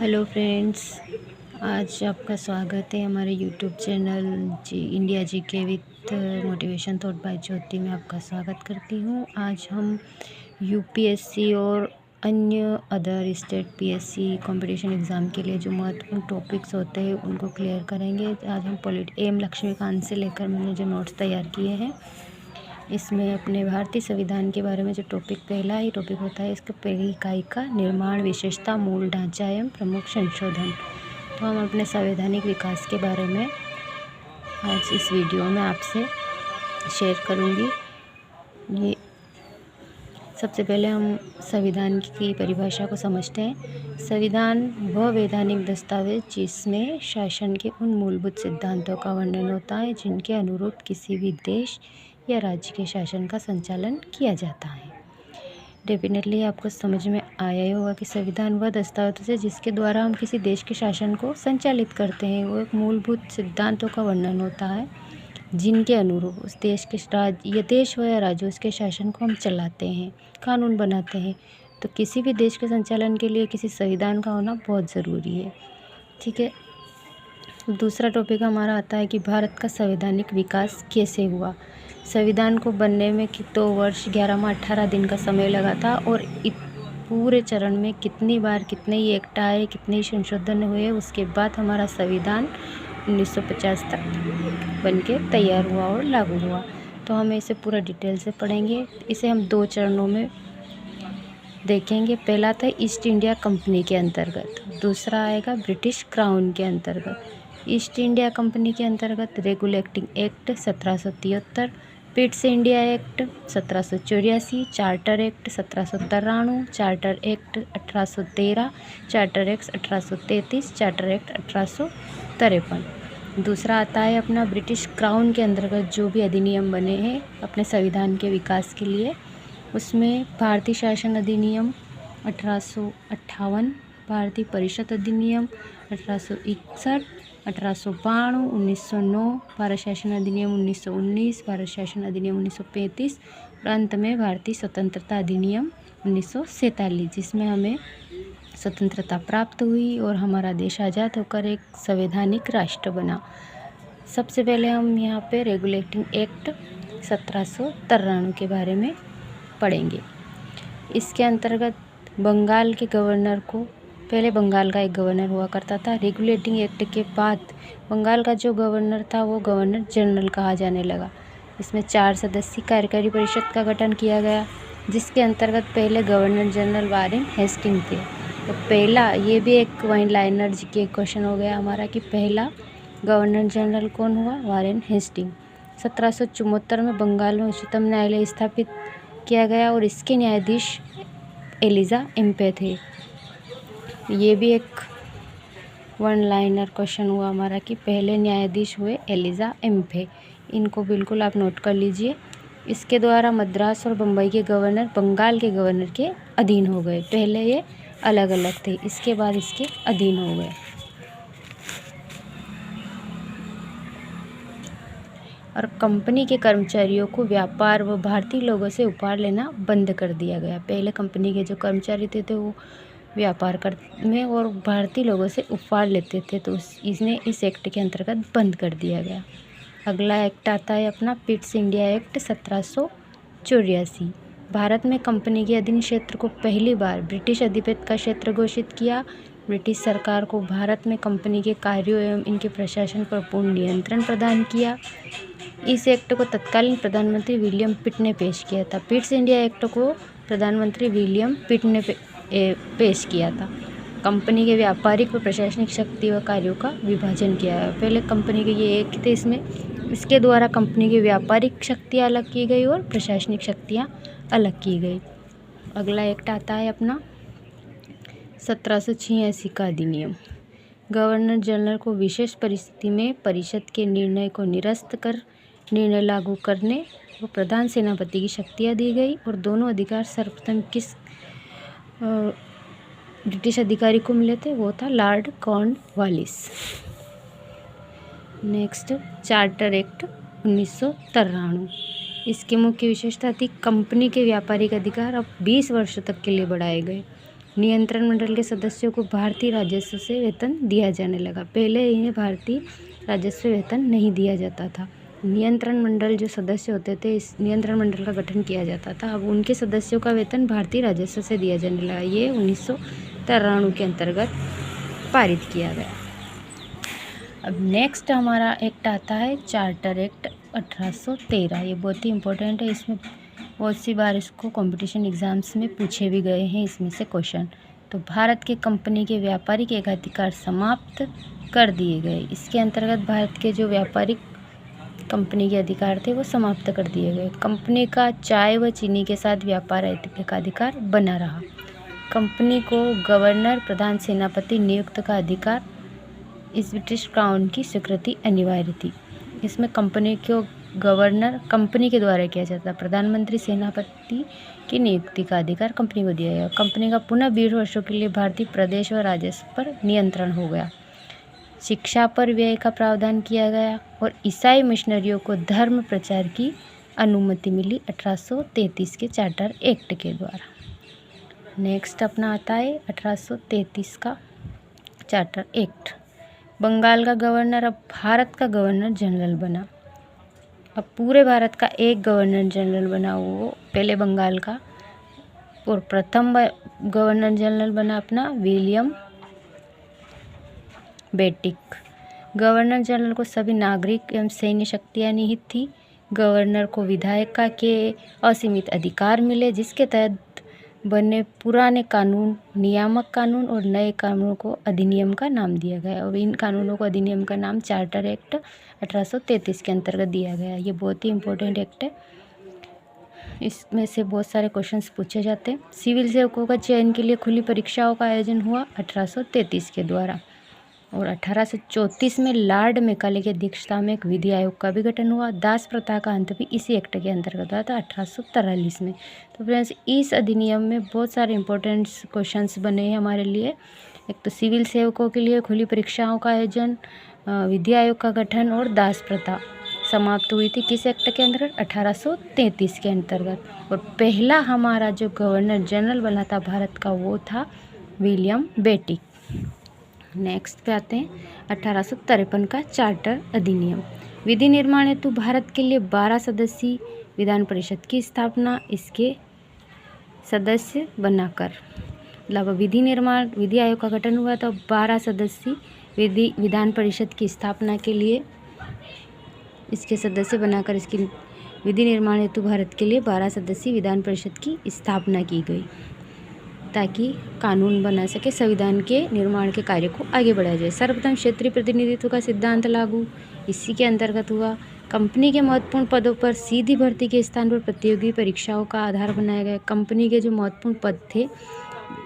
Hello friends, आज आपका स्वागत है हमारे YouTube channel India GK with motivation thought by Jyoti में आपका स्वागत करती हूँ। आज हम यूपीएससी और अन्य other state PSC competition exam के लिए जो महत्वपूर्ण टॉपिक्स होते हैं उनको क्लियर करेंगे। आज हम एम लक्ष्मीकांत से लेकर मैंने जो नोट्स तैयार किए हैं इसमें अपने भारतीय संविधान के बारे में जो पहला ही टॉपिक होता है, इसका पहली इकाई का निर्माण, विशेषता, मूल ढांचा एवं प्रमुख संशोधन। तो हम अपने संवैधानिक विकास के बारे में आज इस वीडियो में आपसे शेयर करूंगी। ये सबसे पहले हम संविधान की परिभाषा को समझते हैं। संविधान वह वैधानिक दस्तावेज जिसमें शासन के उन मूलभूत सिद्धांतों का वर्णन होता है जिनके अनुरूप किसी भी देश या राज्य के शासन का संचालन किया जाता है। डेफिनेटली आपको समझ में आया ही होगा कि संविधान वह दस्तावेज है जिसके द्वारा हम किसी देश के शासन को संचालित करते हैं। वो एक मूलभूत सिद्धांतों का वर्णन होता है जिनके अनुरूप उस देश के देश हो या राज्य उसके शासन को हम चलाते हैं, कानून बनाते हैं। तो किसी भी देश के संचालन के लिए किसी संविधान का होना बहुत ज़रूरी है। ठीक है, दूसरा टॉपिक हमारा आता है कि भारत का संवैधानिक विकास कैसे हुआ। संविधान को बनने में 2 वर्ष 11 माह 18 दिन का समय लगा था और पूरे चरण में कितनी बार कितने ही एक्ट आए, कितने ही संशोधन हुए, उसके बाद हमारा संविधान 1950 तक बनके तैयार हुआ और लागू हुआ। तो हम इसे पूरा डिटेल से पढ़ेंगे। इसे हम 2 चरणों में देखेंगे। पहला था ईस्ट इंडिया कंपनी के अंतर्गत, दूसरा आएगा ब्रिटिश क्राउन के अंतर्गत। ईस्ट इंडिया कंपनी के अंतर्गत regulating act 1773, Pitt's India act 1784, charter act 1793, charter act 1813, charter act 1833, charter act 1853। दूसरा आता है अपना ब्रिटिश क्राउन के अंतर्गत जो भी अधिनियम बने हैं अपने संविधान के विकास के लिए। उसमें भारतीय शासन अधिनियम 1858, भारतीय परिषद अधिनियम 1861, 1892, 1909, भारत शासन अधिनियम 1919, भारत शासन अधिनियम 1935 और अंत में भारतीय स्वतंत्रता अधिनियम 1947, जिसमें हमें स्वतंत्रता प्राप्त हुई और हमारा देश आज़ाद होकर एक संवैधानिक राष्ट्र बना। सबसे पहले हम यहाँ पे रेगुलेटिंग एक्ट 1793 के बारे में पढ़ेंगे। इसके अंतर्गत बंगाल के गवर्नर को, पहले बंगाल का एक गवर्नर हुआ करता था। रेगुलेटिंग एक्ट के बाद बंगाल का जो गवर्नर था वो गवर्नर जनरल कहा जाने लगा। इसमें 4 सदस्यीय कार्यकारी परिषद का गठन किया गया, जिसके अंतर्गत पहले गवर्नर जनरल वारेन हेस्टिंग थे। तो पहला, ये भी एक वन लाइनर जीके क्वेश्चन हो गया हमारा कि पहला गवर्नर जनरल कौन हुआ? Warren Hasting. 1774 में बंगाल में उच्चतम न्यायालय स्थापित किया गया और इसके न्यायाधीश एलिजा एम्पे थे। ये भी एक वन लाइनर क्वेश्चन हुआ हमारा कि पहले न्यायाधीश हुए एलिजा एम्पे। इनको बिल्कुल आप नोट कर लीजिए। इसके द्वारा मद्रास और बम्बई के गवर्नर बंगाल के गवर्नर के अधीन हो गए। पहले ये अलग अलग थे, इसके बाद इसके अधीन हो गए। और कंपनी के कर्मचारियों को व्यापार व भारतीय लोगों से उपहार लेना बंद कर दिया गया। पहले कंपनी के जो कर्मचारी थे वो व्यापार में और भारतीय लोगों से उपहार लेते थे, तो इसने इस एक्ट के अंतर्गत बंद कर दिया गया। अगला एक्ट आता है अपना पिट्स इंडिया एक्ट 1784। भारत में कंपनी के अधीन क्षेत्र को पहली बार ब्रिटिश अधिपत्य का क्षेत्र घोषित किया। ब्रिटिश सरकार को भारत में कंपनी के कार्यों एवं इनके प्रशासन पर पूर्ण नियंत्रण प्रदान किया। इस एक्ट को तत्कालीन प्रधानमंत्री विलियम पिट ने पेश किया था। पिट्स इंडिया एक्ट को प्रधानमंत्री विलियम पिट ने पेश किया था। कंपनी के व्यापारिक व प्रशासनिक शक्ति व कार्यों का विभाजन किया है। पहले कंपनी के ये एक थे, इसके द्वारा कंपनी की व्यापारिक शक्तियाँ अलग की गई और प्रशासनिक शक्तियाँ अलग की गई। अगला एक्ट आता है अपना 1786 का अधिनियम। गवर्नर जनरल को विशेष परिस्थिति में परिषद के निर्णय को निरस्त कर निर्णय लागू करने व प्रधान सेनापति की शक्तियाँ दी गई और दोनों अधिकार सर्वप्रथम किस ब्रिटिश अधिकारी को मिले थे? वो था Lord Cornwallis. Next, charter act 1993। इसकी मुख्य विशेषता थी कंपनी के व्यापारिक अधिकार अब 20 वर्षों तक के लिए बढ़ाए गए। नियंत्रण मंडल के सदस्यों को भारतीय राजस्व से वेतन दिया जाने लगा। पहले इन्हें भारतीय राजस्व वेतन नहीं दिया जाता था। नियंत्रण मंडल जो सदस्य होते थे, इस नियंत्रण मंडल का गठन किया जाता था। अब उनके सदस्यों का वेतन भारतीय राजस्व से दिया जाने लगा। ये 1993 के अंतर्गत पारित किया गया। अब नेक्स्ट हमारा एक्ट आता है चार्टर एक्ट 1813। ये बहुत ही इम्पोर्टेंट है। इसमें बहुत सी बार इसको कंपटीशन एग्जाम्स में पूछे भी गए हैं इसमें से क्वेश्चन। तो भारत के कंपनी के व्यापारिक एकाधिकार समाप्त कर दिए गए। इसके अंतर्गत भारत के जो व्यापारिक कंपनी के अधिकार थे वो समाप्त कर दिए गए। कंपनी का चाय व चीनी के साथ व्यापार एकाधिकार बना रहा। कंपनी को गवर्नर प्रधान सेनापति नियुक्त का अधिकार इस ब्रिटिश क्राउन की स्वीकृति अनिवार्य थी। इसमें कंपनी को गवर्नर कंपनी के द्वारा किया जाता। प्रधानमंत्री सेनापति की नियुक्ति का अधिकार कंपनी को दिया गया। कंपनी का पुनः 20 वर्षों के लिए भारतीय प्रदेश व राजस्व पर नियंत्रण हो गया। शिक्षा पर व्यय का प्रावधान किया गया और ईसाई मिशनरियों को धर्म प्रचार की अनुमति मिली 1833 के चार्टर एक्ट के द्वारा। नेक्स्ट अपना आता है 1833 का चार्टर एक्ट। बंगाल का गवर्नर अब भारत का गवर्नर जनरल बना। अब पूरे भारत का एक गवर्नर जनरल बना, वो पहले बंगाल का, और प्रथम गवर्नर जनरल बना अपना विलियम बेटिक। गवर्नर जनरल को सभी नागरिक एवं सैन्य शक्तियाँ निहित थी। गवर्नर को विधायिका के असीमित अधिकार मिले, जिसके तहत बने पुराने कानून नियामक कानून और नए कानूनों को अधिनियम का नाम दिया गया। और इन कानूनों को अधिनियम का नाम चार्टर एक्ट 1833 के अंतर्गत दिया गया। ये बहुत ही इम्पोर्टेंट एक्ट है। इसमें से बहुत सारे क्वेश्चंस पूछे जाते हैं। सिविल सेवकों का चयन के लिए खुली परीक्षाओं का आयोजन हुआ 1833 के द्वारा। और 1834 में लॉर्ड मेकाले की अध्यक्षता में एक विधि आयोग का भी गठन हुआ। दास प्रथा का अंत भी इसी एक्ट के अंतर्गत हुआ था 1843 में। तो फ्रेंड्स, इस अधिनियम में बहुत सारे इंपॉर्टेंट क्वेश्चंस बने हैं हमारे लिए। एक तो सिविल सेवकों के लिए खुली परीक्षाओं का आयोजन, विधि आयोग का गठन और दास प्रथा समाप्त हुई थी किस एक्ट के अंतर्गत? 1833 के अंतर्गत। और पहला हमारा जो गवर्नर जनरल बना था भारत का, वो था विलियम बेटिक। नेक्स्ट पे आते हैं 1853 का चार्टर अधिनियम। विधि निर्माण हेतु भारत के लिए 12 सदस्यीय विधान परिषद की स्थापना, इसके सदस्य बनाकर, मतलब विधि आयोग का गठन हुआ तो 12 सदस्यीय विधान परिषद की स्थापना के लिए इसके सदस्य बनाकर इसकी विधि निर्माण हेतु भारत के लिए 12 सदस्यीय विधान परिषद की स्थापना की गई, ताकि कानून बना सके, संविधान के निर्माण के कार्य को आगे बढ़ाया जाए। सर्वप्रथम क्षेत्रीय प्रतिनिधित्व का सिद्धांत लागू इसी के अंतर्गत हुआ। कंपनी के महत्वपूर्ण पदों पर सीधी भर्ती के स्थान पर प्रतियोगी परीक्षाओं का आधार बनाया गया। कंपनी के जो महत्वपूर्ण पद थे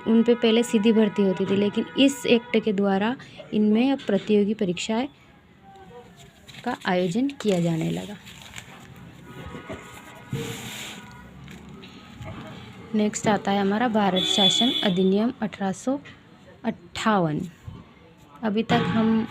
उन पे पहले सीधी भर्ती होती थी, लेकिन इस एक्ट के द्वारा इनमें अब प्रतियोगी परीक्षाएं का आयोजन किया जाने लगा। नेक्स्ट आता है हमारा भारत शासन अधिनियम 1858। अभी तक हम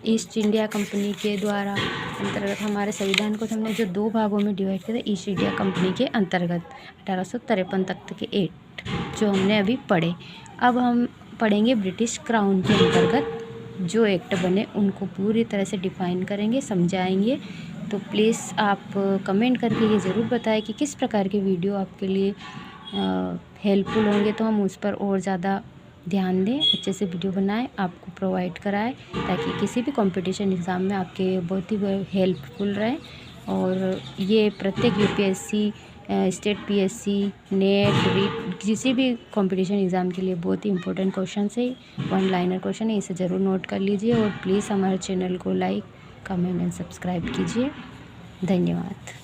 ईस्ट इंडिया कंपनी के द्वारा अंतर्गत हमारे संविधान को हमने जो 2 भागों में डिवाइड किया था, ईस्ट इंडिया कंपनी के अंतर्गत 1853 तक के एक्ट जो हमने अभी पढ़े। अब हम पढ़ेंगे ब्रिटिश क्राउन के अंतर्गत जो एक्ट बने, उनको पूरी तरह से डिफाइन करेंगे, समझाएंगे। तो प्लीज़ आप कमेंट करके ये ज़रूर बताएं कि किस प्रकार के वीडियो आपके लिए हेल्पफुल होंगे, तो हम उस पर और ज़्यादा ध्यान दें, अच्छे से वीडियो बनाएं, आपको प्रोवाइड कराएं, ताकि किसी भी कंपटीशन एग्ज़ाम में आपके बहुत ही हेल्पफुल रहे। और ये प्रत्येक UPSC, state PSC, NET, REET, किसी भी कंपटीशन एग्ज़ाम के लिए बहुत ही इंपॉर्टेंट क्वेश्चन है, 1 लाइनर क्वेश्चन है। इसे ज़रूर नोट कर लीजिए और प्लीज़ हमारे चैनल को लाइक, कमेंट एंड सब्सक्राइब कीजिए। धन्यवाद।